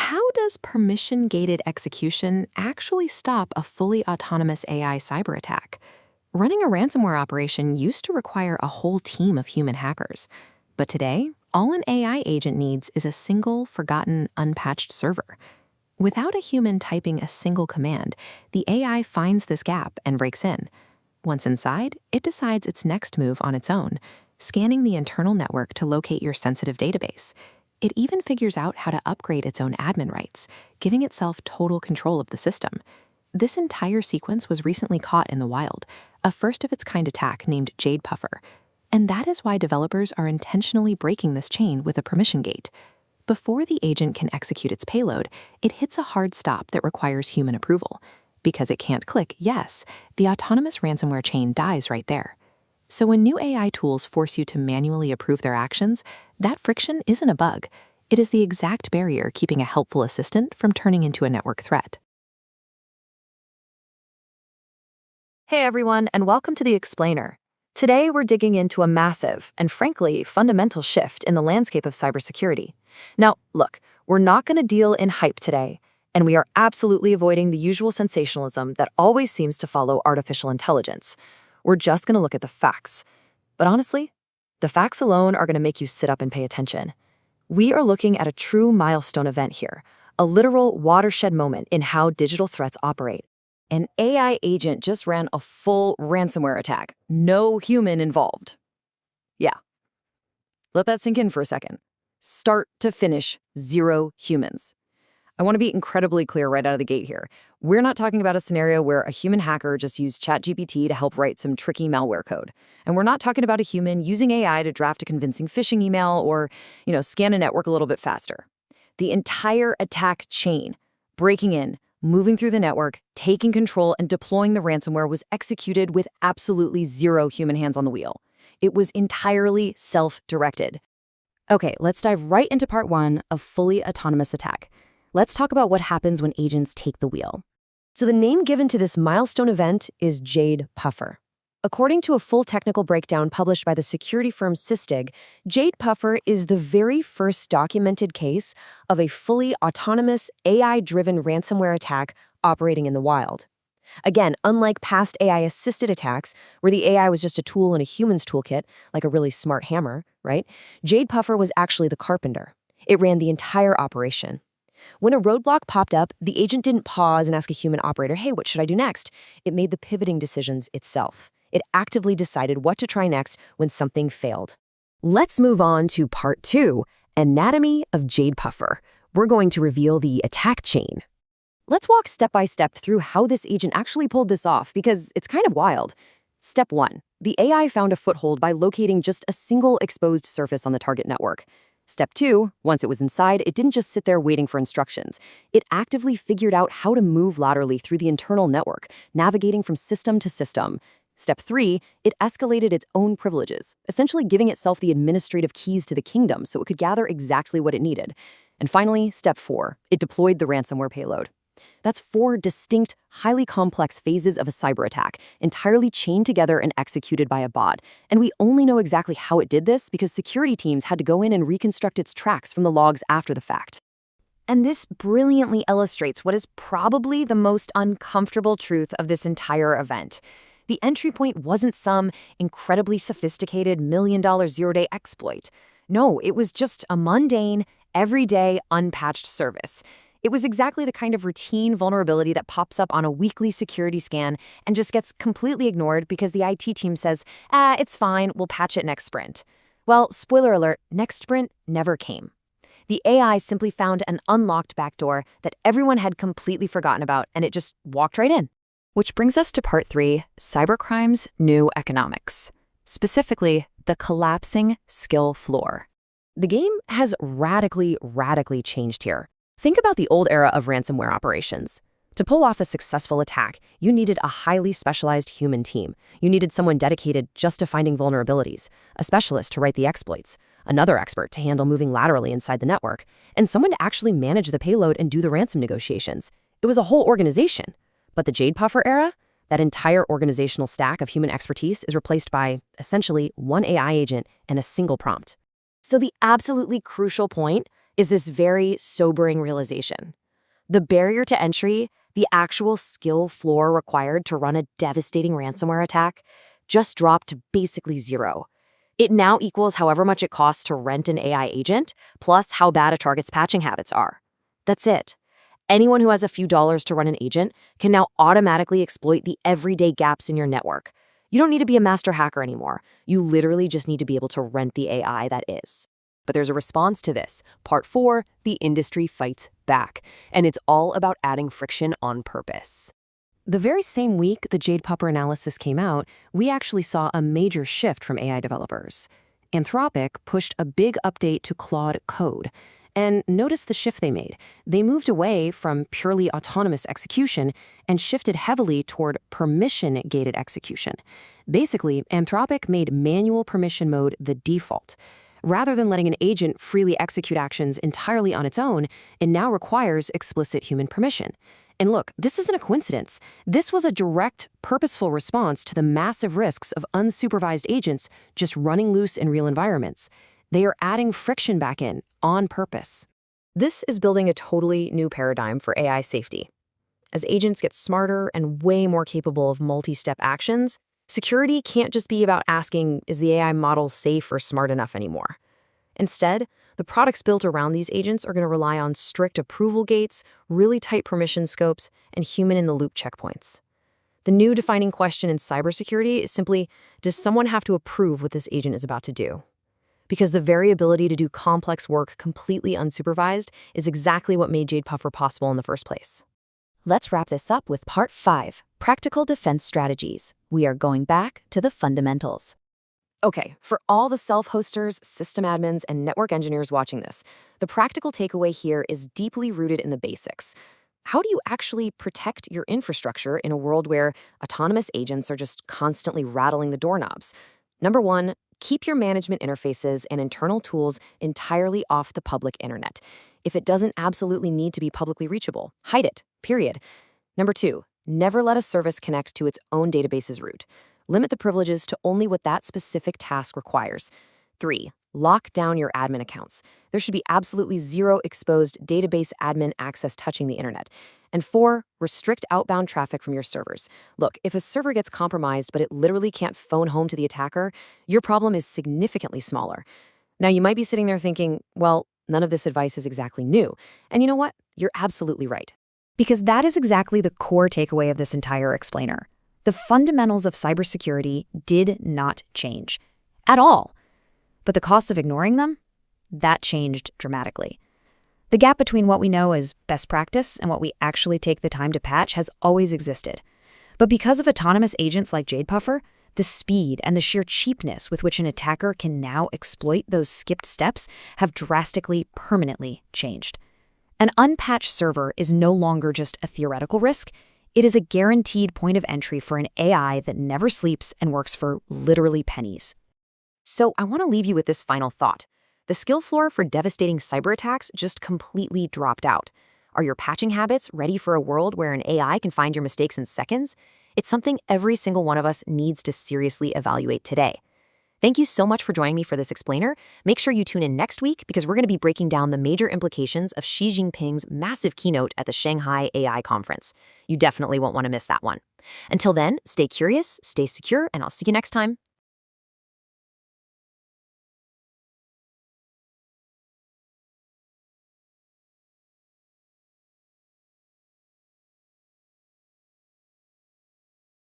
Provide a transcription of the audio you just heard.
how does permission-gated execution actually stop a fully autonomous AI cyber attack? Running a ransomware operation used to require a whole team of human hackers. But today, all an AI agent needs is a single, forgotten, unpatched server. Without a human typing a single command, the AI finds this gap and breaks in. Once inside, it decides its next move on its own, scanning the internal network to locate your sensitive database. It even figures out how to upgrade its own admin rights, giving itself total control of the system. This entire sequence was recently caught in the wild, a first-of-its-kind attack named JADEPUFFER. And that is why developers are intentionally breaking this chain with a permission gate. Before the agent can execute its payload, it hits a hard stop that requires human approval. Because it can't click yes, the autonomous ransomware chain dies right there. So when new AI tools force you to manually approve their actions, that friction isn't a bug. It is the exact barrier keeping a helpful assistant from turning into a network threat. Hey everyone, and welcome to The Explainer. Today we're digging into a massive and frankly fundamental shift in the landscape of cybersecurity. Now, look, we're not going to deal in hype today, and we are absolutely avoiding the usual sensationalism that always seems to follow artificial intelligence. We're just going to look at the facts. But honestly, the facts alone are going to make you sit up and pay attention. We are looking at a true milestone event here, a literal watershed moment in how digital threats operate. An AI agent just ran a full ransomware attack, no human involved. Yeah. Let that sink in for a second. Start to finish, zero humans. I want to be incredibly clear right out of the gate here. We're not talking about a scenario where a human hacker just used ChatGPT to help write some tricky malware code. And we're not talking about a human using AI to draft a convincing phishing email or, scan a network a little bit faster. The entire attack chain, breaking in, moving through the network, taking control, and deploying the ransomware was executed with absolutely zero human hands on the wheel. It was entirely self-directed. Okay, let's dive right into part one of fully autonomous attack. Let's talk about what happens when agents take the wheel. So the name given to this milestone event is JADEPUFFER. According to a full technical breakdown published by the security firm Sysdig, JADEPUFFER is the very first documented case of a fully autonomous AI-driven ransomware attack operating in the wild. Again, unlike past AI-assisted attacks, where the AI was just a tool in a human's toolkit, like a really smart hammer, right? JADEPUFFER was actually the carpenter. It ran the entire operation. When a roadblock popped up, the agent didn't pause and ask a human operator, hey, what should I do next? It made the pivoting decisions itself. It actively decided what to try next when something failed. Let's move on to part two, Anatomy of JADEPUFFER. We're going to reveal the attack chain. Let's walk step by step through how this agent actually pulled this off, because it's kind of wild. Step one, the AI found a foothold by locating just a single exposed surface on the target network. Step two, once it was inside, it didn't just sit there waiting for instructions. It actively figured out how to move laterally through the internal network, navigating from system to system. Step three, it escalated its own privileges, essentially giving itself the administrative keys to the kingdom so it could gather exactly what it needed. And finally, step four, it deployed the ransomware payload. That's four distinct, highly complex phases of a cyber attack, entirely chained together and executed by a bot. And we only know exactly how it did this because security teams had to go in and reconstruct its tracks from the logs after the fact. And this brilliantly illustrates what is probably the most uncomfortable truth of this entire event. The entry point wasn't some incredibly sophisticated million-dollar zero-day exploit. No, it was just a mundane, everyday, unpatched service. It was exactly the kind of routine vulnerability that pops up on a weekly security scan and just gets completely ignored because the IT team says, it's fine, we'll patch it next sprint. Well, spoiler alert, next sprint never came. The AI simply found an unlocked backdoor that everyone had completely forgotten about, and it just walked right in. Which brings us to part three, cybercrime's new economics. Specifically, the collapsing skill floor. The game has radically changed here. Think about the old era of ransomware operations. To pull off a successful attack, you needed a highly specialized human team. You needed someone dedicated just to finding vulnerabilities, a specialist to write the exploits, another expert to handle moving laterally inside the network, and someone to actually manage the payload and do the ransom negotiations. It was a whole organization. But the JADEPUFFER era, that entire organizational stack of human expertise is replaced by, essentially, one AI agent and a single prompt. So the absolutely crucial point, is this very sobering realization. The barrier to entry, the actual skill floor required to run a devastating ransomware attack, just dropped to basically zero. It now equals however much it costs to rent an AI agent, plus how bad a target's patching habits are. That's it. Anyone who has a few dollars to run an agent can now automatically exploit the everyday gaps in your network. You don't need to be a master hacker anymore. You literally just need to be able to rent the AI that is. But there's a response to this. Part 4, the industry fights back. And it's all about adding friction on purpose. The very same week the JADEPUFFER analysis came out, we actually saw a major shift from AI developers. Anthropic pushed a big update to Claude code. And notice the shift they made. They moved away from purely autonomous execution and shifted heavily toward permission-gated execution. Basically, Anthropic made manual permission mode the default. Rather than letting an agent freely execute actions entirely on its own, it now requires explicit human permission. And look, this isn't a coincidence. This was a direct, purposeful response to the massive risks of unsupervised agents just running loose in real environments. They are adding friction back in, on purpose. This is building a totally new paradigm for AI safety. As agents get smarter and way more capable of multi-step actions, security can't just be about asking, is the AI model safe or smart enough anymore? Instead, the products built around these agents are going to rely on strict approval gates, really tight permission scopes, and human-in-the-loop checkpoints. The new defining question in cybersecurity is simply, does someone have to approve what this agent is about to do? Because the very ability to do complex work completely unsupervised is exactly what made JADEPUFFER possible in the first place. Let's wrap this up with Part 5, Practical Defense Strategies. We are going back to the fundamentals. Okay, for all the self-hosters, system admins, and network engineers watching this, the practical takeaway here is deeply rooted in the basics. How do you actually protect your infrastructure in a world where autonomous agents are just constantly rattling the doorknobs? Number 1, keep your management interfaces and internal tools entirely off the public internet. If it doesn't absolutely need to be publicly reachable, hide it, period. Number 2, never let a service connect to its own database's root. Limit the privileges to only what that specific task requires. 3, lock down your admin accounts. There should be absolutely zero exposed database admin access touching the internet. And 4, restrict outbound traffic from your servers. Look, if a server gets compromised but it literally can't phone home to the attacker, your problem is significantly smaller. Now, you might be sitting there thinking, well, none of this advice is exactly new. And you know what? You're absolutely right. Because that is exactly the core takeaway of this entire explainer. The fundamentals of cybersecurity did not change at all. But the cost of ignoring them? That changed dramatically. The gap between what we know as best practice and what we actually take the time to patch has always existed. But because of autonomous agents like JADEPUFFER, the speed and the sheer cheapness with which an attacker can now exploit those skipped steps have drastically, permanently changed. An unpatched server is no longer just a theoretical risk. It is a guaranteed point of entry for an AI that never sleeps and works for literally pennies. So I want to leave you with this final thought. The skill floor for devastating cyber attacks just completely dropped out. Are your patching habits ready for a world where an AI can find your mistakes in seconds? It's something every single one of us needs to seriously evaluate today. Thank you so much for joining me for this explainer. Make sure you tune in next week because we're going to be breaking down the major implications of Xi Jinping's massive keynote at the Shanghai AI conference. You definitely won't want to miss that one. Until then, stay curious, stay secure, and I'll see you next time.